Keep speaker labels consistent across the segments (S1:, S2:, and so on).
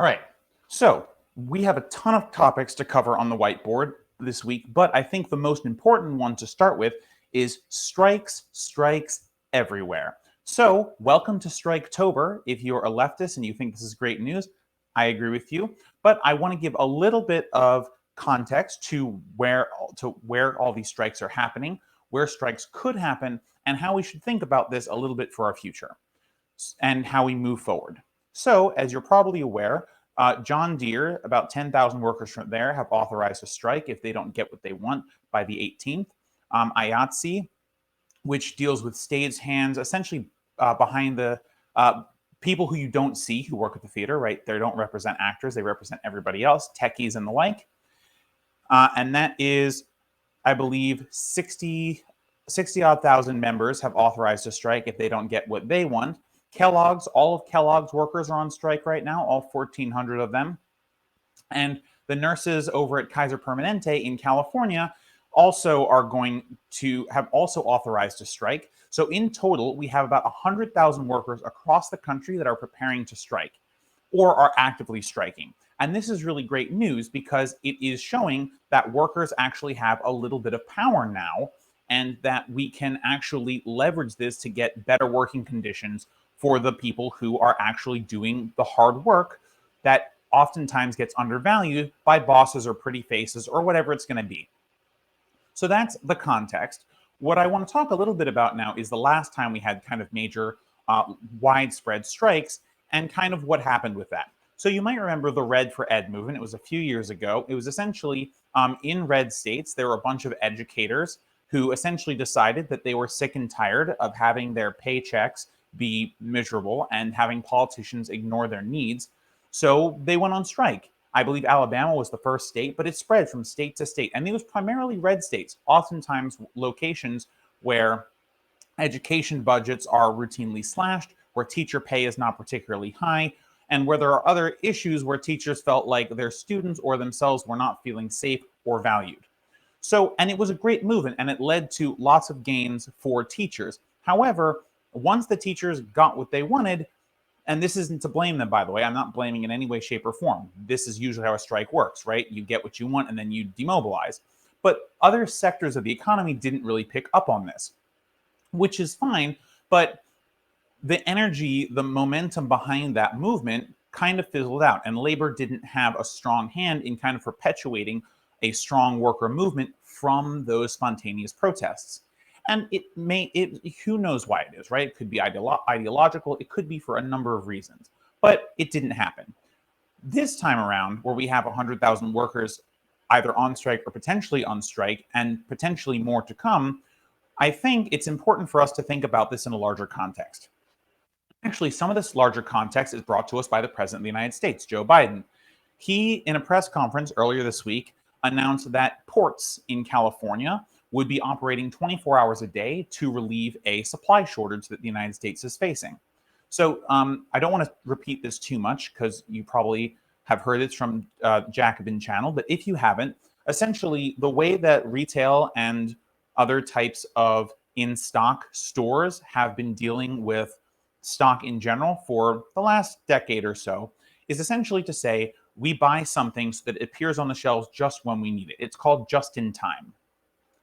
S1: All right, so we have a ton of topics to cover on the whiteboard this week, but I think the most important one to start with is strikes everywhere. So, welcome to Striketober. If you're a leftist and you think this is great news, I agree with you. But I want to give a little bit of context to where all these strikes are happening, where strikes could happen, and how we should think about this a little bit for our future and how we move forward. So, as you're probably aware, John Deere, about 10,000 workers from there, have authorized a strike if they don't get what they want by the 18th. IATSE, which deals with stage hands, essentially behind the people who you don't see who work at the theater, right? They don't represent actors, they represent everybody else, techies and the like. And that is, I believe, 60 odd thousand members have authorized a strike if they don't get what they want. Kellogg's, all of Kellogg's workers are on strike right now, all 1,400 of them. And the nurses over at Kaiser Permanente in California also are going to have also authorized a strike. So in total, we have about 100,000 workers across the country that are preparing to strike or are actively striking. And this is really great news because it is showing that workers actually have a little bit of power now and that we can actually leverage this to get better working conditions for the people who are actually doing the hard work that oftentimes gets undervalued by bosses or pretty faces or whatever it's going to be. So that's the context. What I want to talk a little bit about now is the last time we had kind of major widespread strikes and kind of what happened with that. So you might remember the Red for Ed movement. It was a few years ago. It was essentially in red states, there were a bunch of educators who essentially decided that they were sick and tired of having their paychecks be miserable and having politicians ignore their needs. So they went on strike. I believe Alabama was the first state, but it spread from state to state. And it was primarily red states, oftentimes locations where education budgets are routinely slashed, where teacher pay is not particularly high, and where there are other issues where teachers felt like their students or themselves were not feeling safe or valued. So, and it was a great movement and it led to lots of gains for teachers. However, once the teachers got what they wanted, and this isn't to blame them, by the way, I'm not blaming in any way, shape, or form. This is usually how a strike works, right? You get what you want and then you demobilize. But other sectors of the economy didn't really pick up on this, which is fine. But the energy, the momentum behind that movement kind of fizzled out, and labor didn't have a strong hand in kind of perpetuating a strong worker movement from those spontaneous protests. And who knows why it is, right? It could be ideological, it could be for a number of reasons, but it didn't happen. This time around, where we have 100,000 workers either on strike or potentially on strike, and potentially more to come, I think it's important for us to think about this in a larger context. Actually, some of this larger context is brought to us by the President of the United States, Joe Biden. He, in a press conference earlier this week, announced that ports in California would be operating 24 hours a day to relieve a supply shortage that the United States is facing. So I don't want to repeat this too much because you probably have heard this from Jacobin channel, but if you haven't, essentially the way that retail and other types of in-stock stores have been dealing with stock in general for the last decade or so is essentially to say we buy something so that it appears on the shelves just when we need it. It's called just-in-time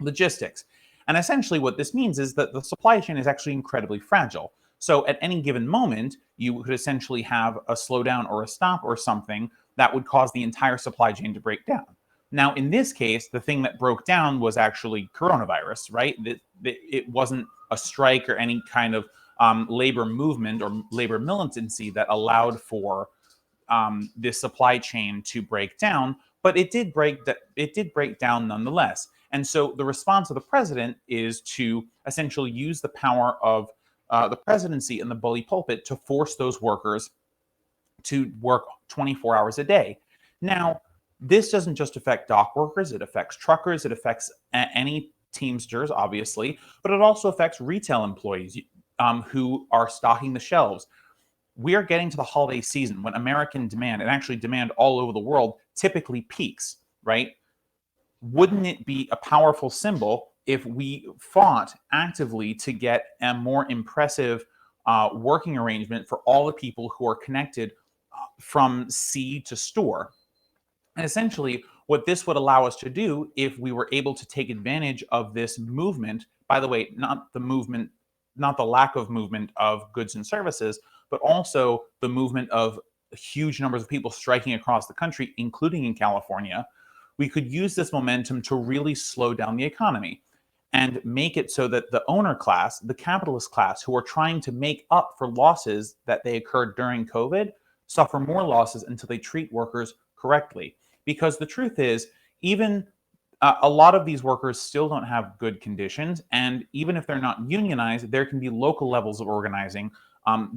S1: logistics. And essentially what this means is that the supply chain is actually incredibly fragile. So at any given moment, you could essentially have a slowdown or a stop or something that would cause the entire supply chain to break down. Now, in this case, the thing that broke down was actually coronavirus, right? It wasn't a strike or any kind of labor movement or labor militancy that allowed for this supply chain to break down, but it did break down nonetheless. And so the response of the president is to essentially use the power of the presidency and the bully pulpit to force those workers to work 24 hours a day. Now, this doesn't just affect dock workers, it affects truckers, it affects any Teamsters, obviously, but it also affects retail employees who are stocking the shelves. We are getting to the holiday season when American demand, and actually demand all over the world, typically peaks, right? Wouldn't it be a powerful symbol if we fought actively to get a more impressive working arrangement for all the people who are connected from sea to store. And essentially, what this would allow us to do, if we were able to take advantage of this movement, by the way, not the movement, not the lack of movement of goods and services, but also the movement of huge numbers of people striking across the country, including in California, we could use this momentum to really slow down the economy and make it so that the owner class, the capitalist class, who are trying to make up for losses that they occurred during COVID, suffer more losses until they treat workers correctly. Because the truth is, even a lot of these workers still don't have good conditions. And even if they're not unionized, there can be local levels of organizing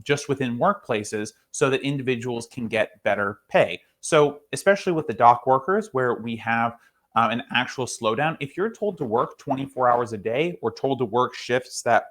S1: just within workplaces so that individuals can get better pay. So, especially with the dock workers, where we have an actual slowdown, if you're told to work 24 hours a day or told to work shifts that,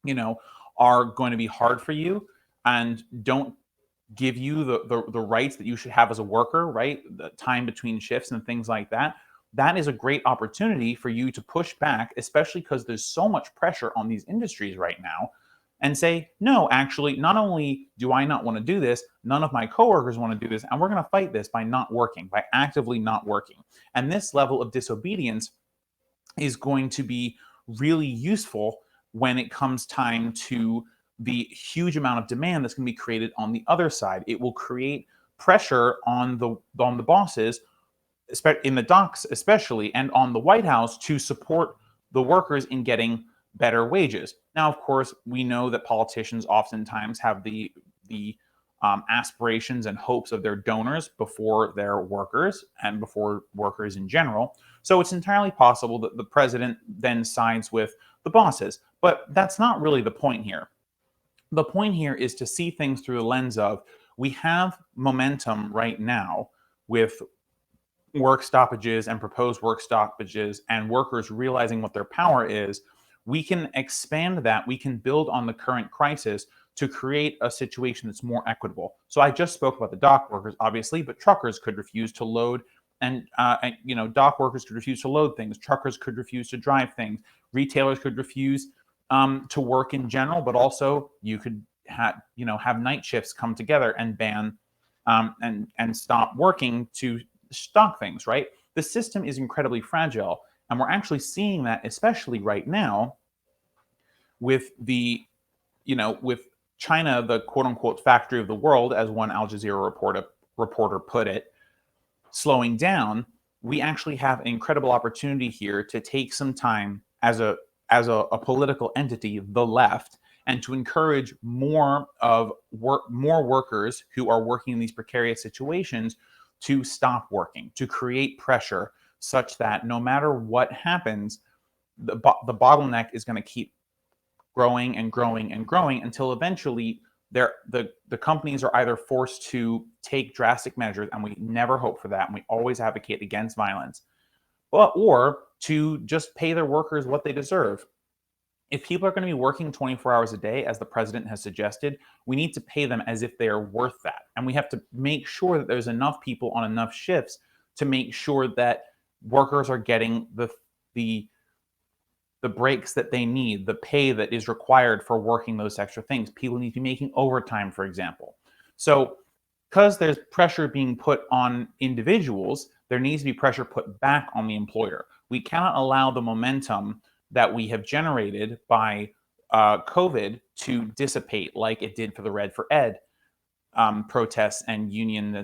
S1: you know, are going to be hard for you and don't give you the rights that you should have as a worker, right? The time between shifts and things like that. That is a great opportunity for you to push back, especially because there's so much pressure on these industries right now, and say, no, actually, not only do I not want to do this, none of my coworkers want to do this, and we're going to fight this by not working, by actively not working. And this level of disobedience is going to be really useful when it comes time to the huge amount of demand that's going to be created on the other side. It will create pressure on the bosses, in the docks especially, and on the White House to support the workers in getting better wages. Now, of course, we know that politicians oftentimes have the aspirations and hopes of their donors before their workers and before workers in general. So it's entirely possible that the president then sides with the bosses. But that's not really the point here. The point here is to see things through the lens of, we have momentum right now with work stoppages and proposed work stoppages and workers realizing what their power is. We can expand that. We can build on the current crisis to create a situation that's more equitable. So I just spoke about the dock workers, obviously, but truckers could refuse to load, and dock workers could refuse to load things. Truckers could refuse to drive things. Retailers could refuse to work in general, but also you could have night shifts come together and ban and stop working to stock things. Right? The system is incredibly fragile, and we're actually seeing that, especially right now, with with China, the quote unquote factory of the world, as one Al Jazeera reporter put it, slowing down. We actually have an incredible opportunity here to take some time as a political entity, the left, and to encourage more workers who are working in these precarious situations to stop working, to create pressure such that no matter what happens, the bottleneck is going to keep growing and growing and growing until eventually the companies are either forced to take drastic measures, and we never hope for that, and we always advocate against violence, or to just pay their workers what they deserve. If people are going to be working 24 hours a day, as the president has suggested, we need to pay them as if they are worth that. And we have to make sure that there's enough people on enough shifts to make sure that workers are getting the breaks that they need, the pay that is required for working those extra things. People need to be making overtime, for example. So because there's pressure being put on individuals, there needs to be pressure put back on the employer. We cannot allow the momentum that we have generated by COVID to dissipate like it did for the Red for Ed protests and union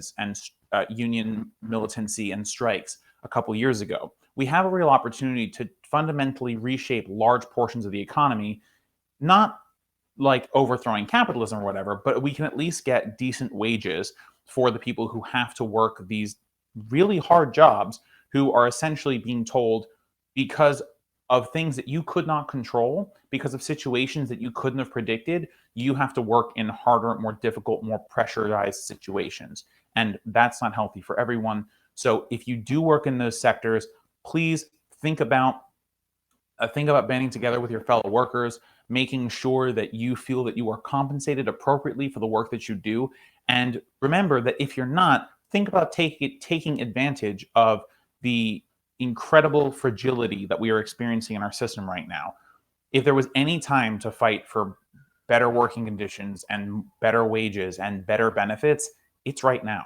S1: militancy and strikes a couple years ago. We have a real opportunity to fundamentally reshape large portions of the economy, not like overthrowing capitalism or whatever, but we can at least get decent wages for the people who have to work these really hard jobs, who are essentially being told, because of things that you could not control, because of situations that you couldn't have predicted, you have to work in harder, more difficult, more pressurized situations. And that's not healthy for everyone. So if you do work in those sectors, please think about banding together with your fellow workers, making sure that you feel that you are compensated appropriately for the work that you do. And remember that if you're not, think about taking advantage of the incredible fragility that we are experiencing in our system right now. If there was any time to fight for better working conditions and better wages and better benefits, It's right now.